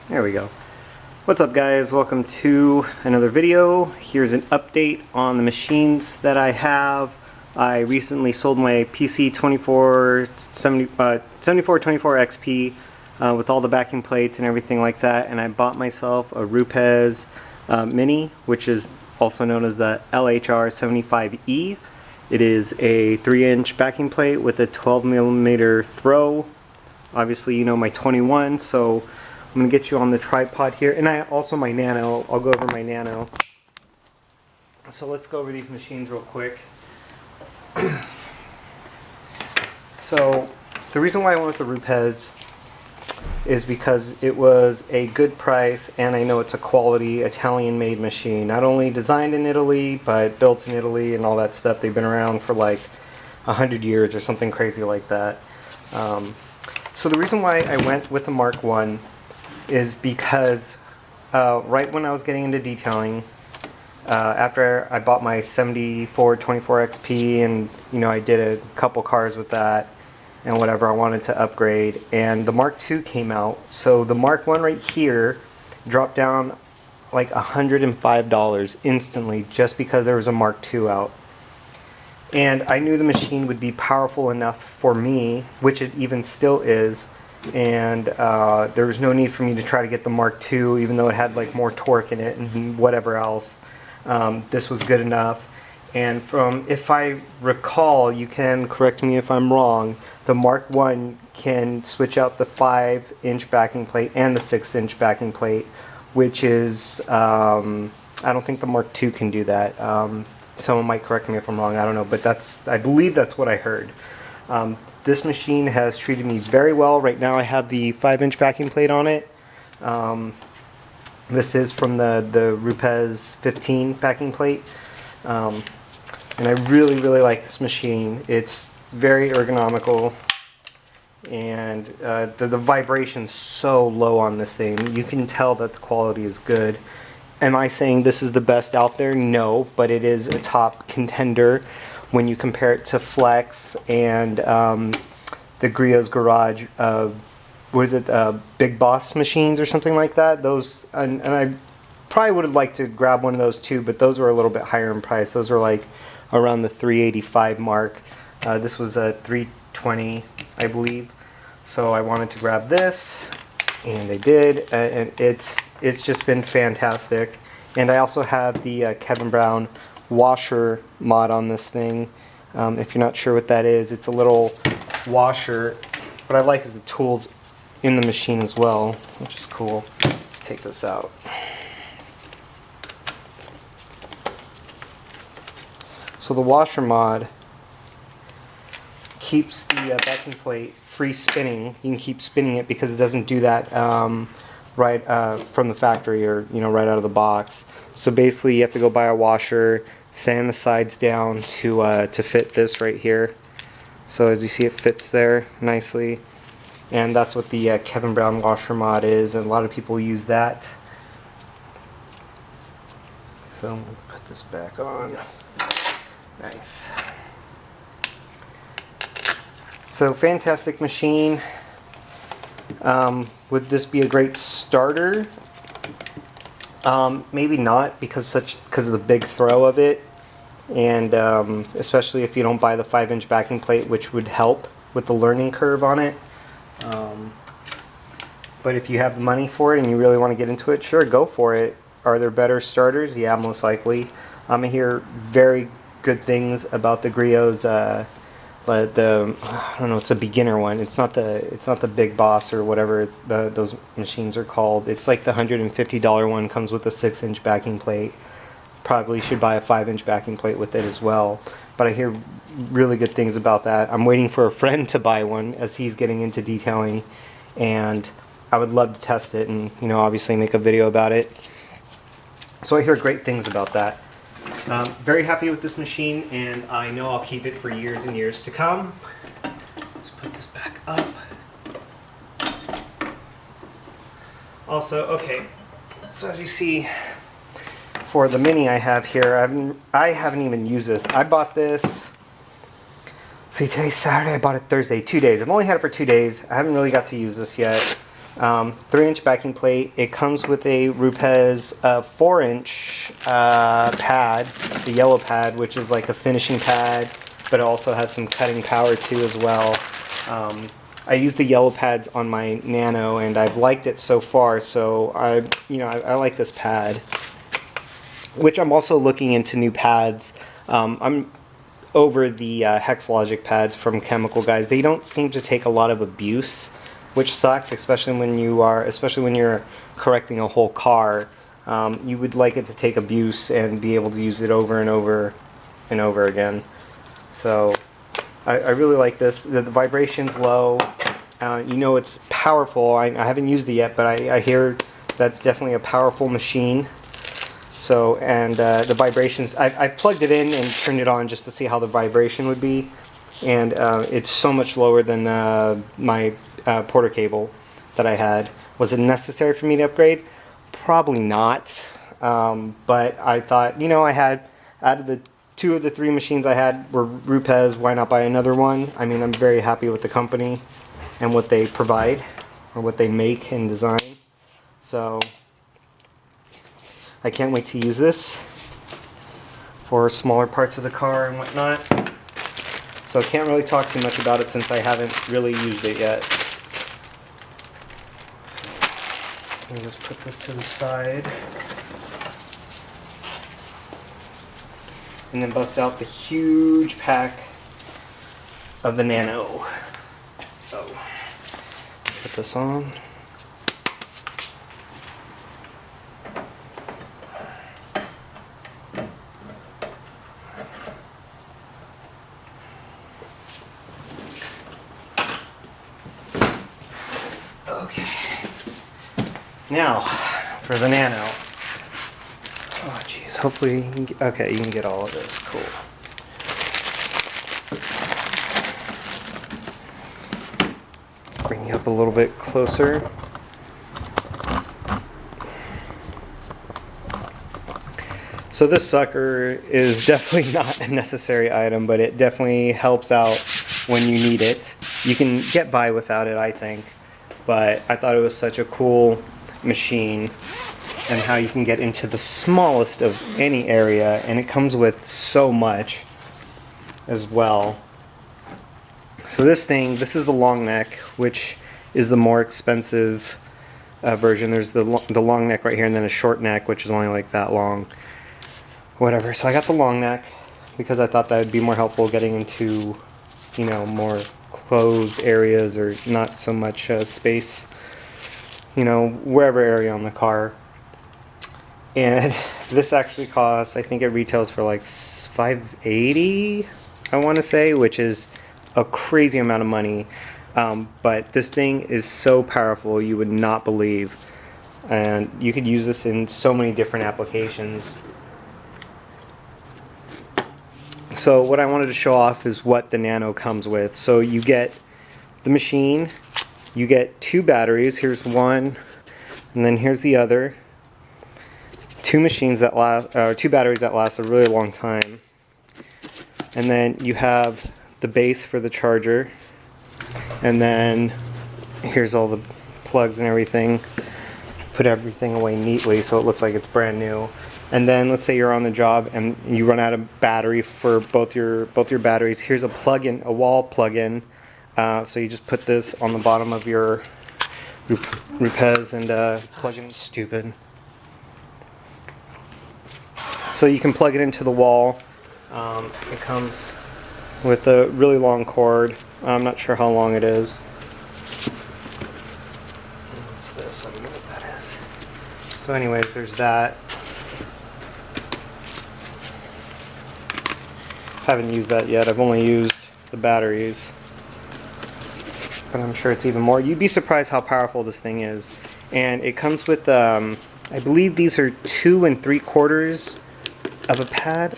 There we go. What's up guys, welcome to another video. Here's an update on the machines that I have. I recently sold my PC 7424 XP with all the backing plates and everything like that, and I bought myself a Rupes Mini, which is also known as the LHR75E. It is a 3-inch backing plate with a 12mm throw. Obviously you know my 21, so I'm going to get you on the tripod here, and also my Nano. I'll go over my Nano. So let's go over these machines real quick. So the reason why I went with the Rupes is because it was a good price, and I know it's a quality Italian made machine. Not only designed in Italy, but built in Italy and all that stuff. They've been around for like 100 years or something crazy like that. So the reason why I went with the Mark 1 is because right when I was getting into detailing, after I bought my 7424 XP, and you know I did a couple cars with that and whatever, I wanted to upgrade, and the Mark II came out. So the Mark 1 right here dropped down like $105 instantly just because there was a Mark II out. And I knew the machine would be powerful enough for me, which it even still is, and there was no need for me to try to get the Mark II, even though it had like more torque in it and whatever else. This was good enough. And if I recall, you can correct me if I'm wrong, the Mark I can switch out the 5-inch backing plate and the 6-inch backing plate, which is, I don't think the Mark II can do that. Someone might correct me if I'm wrong, I don't know, but I believe that's what I heard. This machine has treated me very well. Right now I have the 5-inch backing plate on it. This is from the Rupes 15 backing plate. And I really like this machine. It's very ergonomical, and the vibration's so low on this thing. You can tell that the quality is good. Am I saying this is the best out there? No, but it is a top contender when you compare it to Flex and the Griot's Garage, what is it, Big Boss machines or something like that. Those, and I probably would have liked to grab one of those too, but those were a little bit higher in price. Those were like around the $385 mark. This was a $320, I believe. So I wanted to grab this, and I did, and it's just been fantastic. And I also have the Kevin Brown washer mod on this thing. If you're not sure what that is, it's a little washer. What I like is the tools in the machine as well, which is cool. Let's take this out. So the washer mod keeps the backing plate free spinning. You can keep spinning it because it doesn't do that right from the factory, or right out of the box. So basically you have to go buy a washer, sand the sides down to fit this right here. So as you see, it fits there nicely, and that's what the Kevin Brown washer mod is, and a lot of people use that. So I'm going to put this back on. Nice. So fantastic machine. Would this be a great starter? Maybe not, because of the big throw of it, and especially if you don't buy the 5-inch backing plate, which would help with the learning curve on it. But if you have the money for it and you really want to get into it, sure, go for it. Are there better starters? Yeah, most likely. I hear very good things about the Griot's. I don't know, it's a beginner one. It's not the Big Boss or whatever those machines are called. It's like the $150 one, comes with a 6-inch backing plate. Probably should buy a 5-inch backing plate with it as well. But I hear really good things about that. I'm waiting for a friend to buy one as he's getting into detailing, and I would love to test it and obviously make a video about it. So I hear great things about that. Very happy with this machine, and I know I'll keep it for years and years to come. Let's put this back up. Also, okay, so as you see, for the Mini I have here, I haven't even used this. I bought this, see, today's Saturday, I bought it Thursday, 2 days. I've only had it for 2 days. I haven't really got to use this yet. 3-inch backing plate. It comes with a Rupes 4-inch pad, the yellow pad, which is like a finishing pad, but it also has some cutting power too as well. I use the yellow pads on my Nano, and I've liked it so far. So I like this pad, which I'm also looking into new pads. I'm over the Hexlogic pads from Chemical Guys. They don't seem to take a lot of abuse, which sucks, especially when you're correcting a whole car. You would like it to take abuse and be able to use it over and over and over again. So I really like this. The vibration's low. It's powerful. I haven't used it yet, but I hear that's definitely a powerful machine. So, and the vibrations, I plugged it in and turned it on just to see how the vibration would be. And it's so much lower than my Porter cable that I had. Was it necessary for me to upgrade? Probably not. But I thought, I had, out of the 2 of the 3 machines I had were Rupes, why not buy another one? I mean, I'm very happy with the company and what they provide, or what they make and design. So I can't wait to use this for smaller parts of the car and whatnot. So I can't really talk too much about it since I haven't really used it yet. So let me just put this to the side. And then bust out the huge pack of the Nano. So put this on. Okay. Now for the Nano. Oh geez, hopefully you can get, okay, you can get all of this. Cool. Let's bring you up a little bit closer. So this sucker is definitely not a necessary item, but it definitely helps out when you need it. You can get by without it, I think, but I thought it was such a cool machine, and how you can get into the smallest of any area, and it comes with so much as well. So this is the long neck, which is the more expensive version. There's the long neck right here, and then a short neck, which is only like that long. Whatever. So I got the long neck because I thought that would be more helpful getting into, more closed areas, or not so much space, wherever area on the car. And this actually costs, I think it retails for like $580, I want to say, which is a crazy amount of money. But this thing is so powerful, you would not believe. And you could use this in so many different applications. So what I wanted to show off is what the Nano comes with. So you get the machine, you get 2 batteries. Here's one, and then here's the other. 2 machines that last, 2 batteries that last a really long time. And then you have the base for the charger. And then here's all the plugs and everything. Put everything away neatly so it looks like it's brand new. And then let's say you're on the job and you run out of battery for both your batteries. Here's a plug-in, a wall plug-in. So you just put this on the bottom of your Rupes and plug in. Stupid. So you can plug it into the wall. It comes with a really long cord. I'm not sure how long it is. What's this? I don't know what that is. So anyways, there's that. Haven't used that yet. I've only used the batteries, but I'm sure it's even more. You'd be surprised how powerful this thing is. And it comes with, I believe these are 2 3/4 of a pad.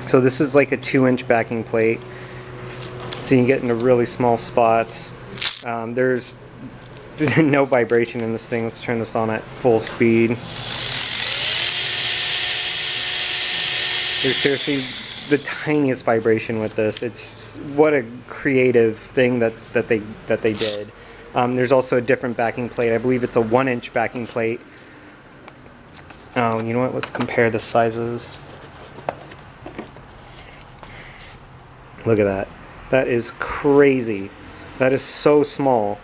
So this is like a 2-inch backing plate, so you can get into really small spots. There's no vibration in this thing. Let's turn this on at full speed. There's seriously the tiniest vibration with this. It's just what a creative thing that they did. There's also a different backing plate. I believe it's a 1-inch backing plate. Oh, you know what? Let's compare the sizes. Look at that. That is crazy. That is so small.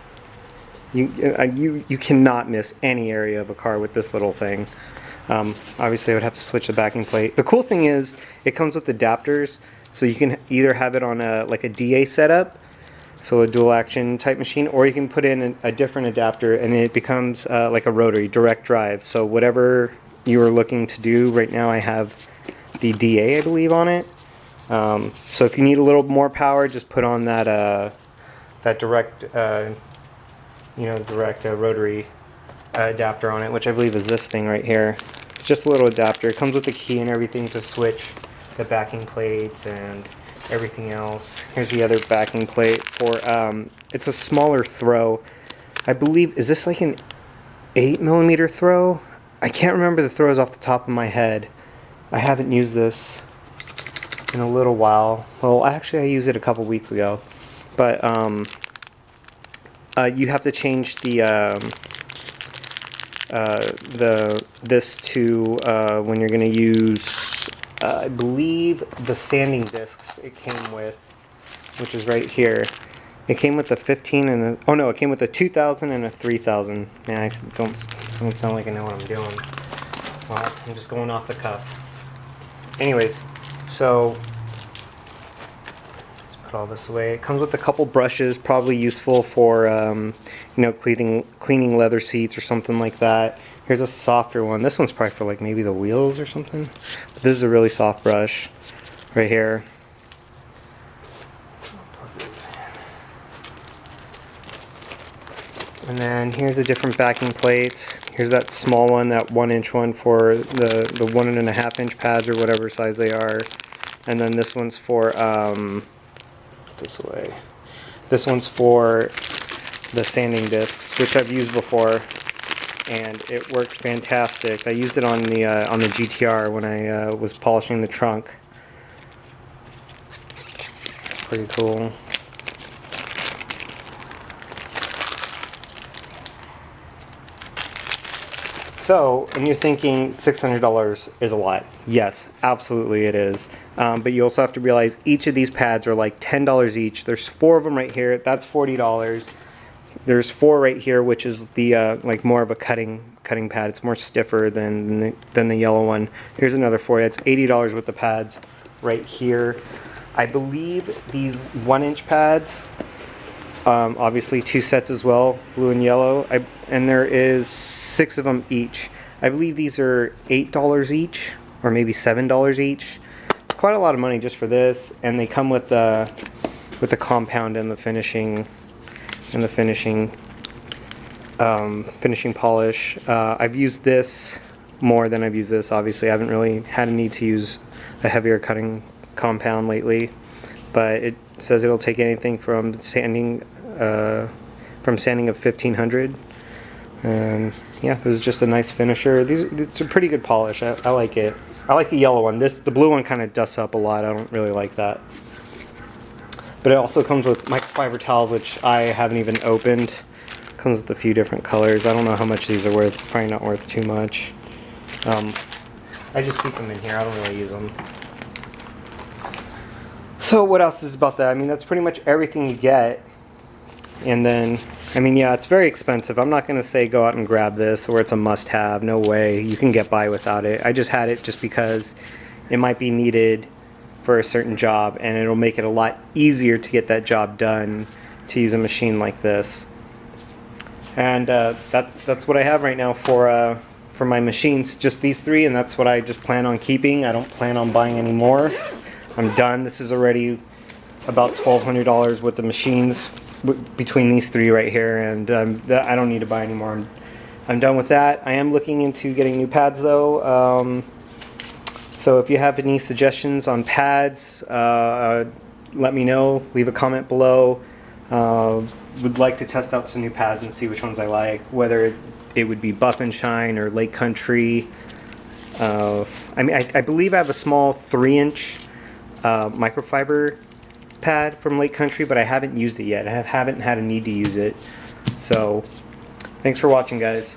You cannot miss any area of a car with this little thing. Obviously, I would have to switch the backing plate. The cool thing is, it comes with adapters, so you can either have it on like a DA setup, so a dual action type machine, or you can put in a different adapter and it becomes like a rotary direct drive. So whatever you are looking to do, right now I have the DA, I believe, on it. So if you need a little more power, just put on that direct, direct rotary adapter on it, which I believe is this thing right here. It's just a little adapter. It comes with the key and everything to switch the backing plates and everything else. Here's the other backing plate for, it's a smaller throw. I believe, is this like an 8mm throw? I can't remember the throws off the top of my head. I haven't used this in a little while. Well, actually I used it a couple weeks ago. But you have to change this to when you're going to use, I believe, the sanding discs it came with, which is right here. It came with the 15 and a, oh no, it came with a 2000 and a 3000. Man, I don't sound like I know what I'm doing. Well, I'm just going off the cuff. Anyways, so let's put all this away. It comes with a couple brushes, probably useful for cleaning leather seats or something like that. Here's a softer one. This one's probably for like maybe the wheels or something. But this is a really soft brush right here. And then here's a different backing plate. Here's that small one, that 1-inch one for the 1.5-inch pads or whatever size they are. And then this one's for this way. This one's for the sanding discs, which I've used before, and it works fantastic. I used it on the GTR when I was polishing the trunk. Pretty cool. So, and you're thinking $600 is a lot. Yes, absolutely it is. But you also have to realize each of these pads are like $10 each. There's 4 of them right here. That's $40. There's 4 right here, which is the like more of a cutting pad. It's more stiffer than the yellow one. Here's another 4. That's $80 with the pads right here. I believe these 1-inch pads, obviously 2 sets as well, blue and yellow, and there is 6 of them each. I believe these are $8 each, or maybe $7 each. It's quite a lot of money just for this, and they come with the compound and the finishing polish. I've used this more than I've used this. Obviously, I haven't really had a need to use a heavier cutting compound lately, but it says it'll take anything from sanding of 1500. And yeah, this is just a nice finisher. It's a pretty good polish. I like it. I like the yellow one. The blue one kind of dusts up a lot. I don't really like that. But it also comes with microfiber towels, which I haven't even opened. Comes with a few different colors. I don't know how much these are worth. Probably not worth too much. I just keep them in here. I don't really use them. So what else is about that? I mean, that's pretty much everything you get. And then, I mean, yeah, it's very expensive. I'm not going to say go out and grab this or it's a must-have. No way. You can get by without it. I just had it just because it might be needed for a certain job, and it'll make it a lot easier to get that job done to use a machine like this. And that's what I have right now for my machines. Just these 3, and that's what I just plan on keeping. I don't plan on buying any more. I'm done. This is already about $1,200 worth of machines between these 3 right here, and I don't need to buy any more. I'm done with that. I am looking into getting new pads though. So if you have any suggestions on pads, let me know. Leave a comment below. Would like to test out some new pads and see which ones I like, whether it would be Buff and Shine or Lake Country. I mean, I believe I have a small 3-inch microfiber pad from Lake Country, but I haven't used it yet. I haven't had a need to use it. So, thanks for watching, guys.